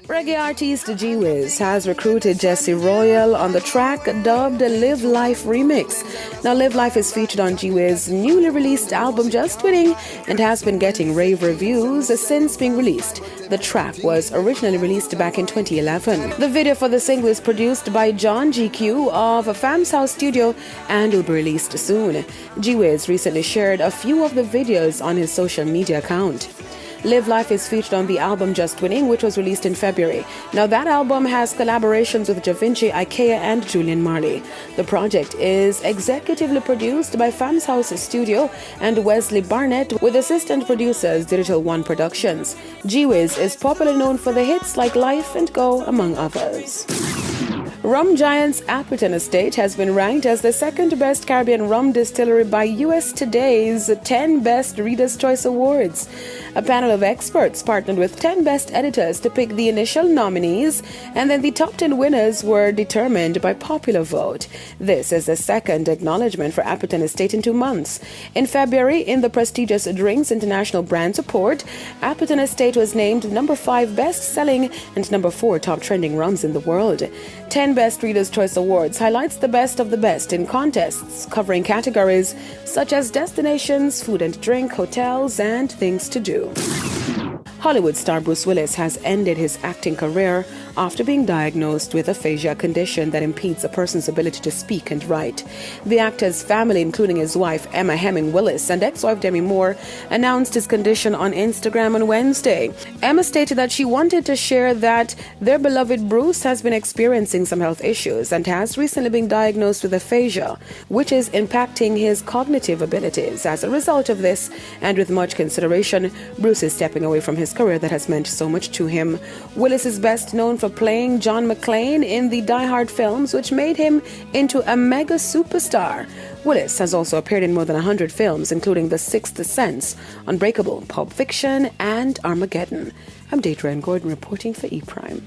Reggae artist G-Whizz has recruited Jesse Royal on the track dubbed Live Life Remix. Now, Live Life is featured on G-Whizz's newly released album Just Winning and has been getting rave reviews since being released. The track was originally released back in 2011. The video for the single is produced by John GQ of Fam's House Studio and will be released soon. G-Whizz recently shared a few of the videos on his social media account. Live Life is featured on the album Just Winning, which was released in February. Now, that album has collaborations with Da Vinci, Ikea, and Julian Marley. The project is executively produced by Fam's House Studio and Wesley Barnett, with assistant producers Digital One Productions. G-Whizz is popularly known for the hits like Life and Go, among others. Rum giant's Appleton Estate has been ranked as the second best Caribbean rum distillery by US Today's 10 Best Reader's Choice Awards. A panel of experts partnered with 10 best editors to pick the initial nominees, and then the top 10 winners were determined by popular vote. This is the second acknowledgement for Appleton Estate in 2 months. In February, in the prestigious Drinks International Brands Report, Appleton Estate was named number 5 best-selling and number 4 top trending rums in the world. 10 Best Reader's Choice Awards highlights the best of the best in contests covering categories such as destinations, food and drink, hotels, and things to do. Hollywood star Bruce Willis has ended his acting career after being diagnosed with aphasia, a condition that impedes a person's ability to speak and write. The actor's family, including his wife Emma Hemming Willis and ex-wife Demi Moore, announced his condition on Instagram on Wednesday. Emma stated that she wanted to share that their beloved Bruce has been experiencing some health issues and has recently been diagnosed with aphasia, which is impacting his cognitive abilities. As a result of this, and with much consideration, Bruce is stepping away from his career that has meant so much to him. Willis is best known for playing John McClane in the Die Hard films, which made him into a mega superstar. Willis has also appeared in more than 100 films, including The Sixth Sense, Unbreakable, Pulp Fiction, and Armageddon. I'm Deidre Gordon reporting for ePrime.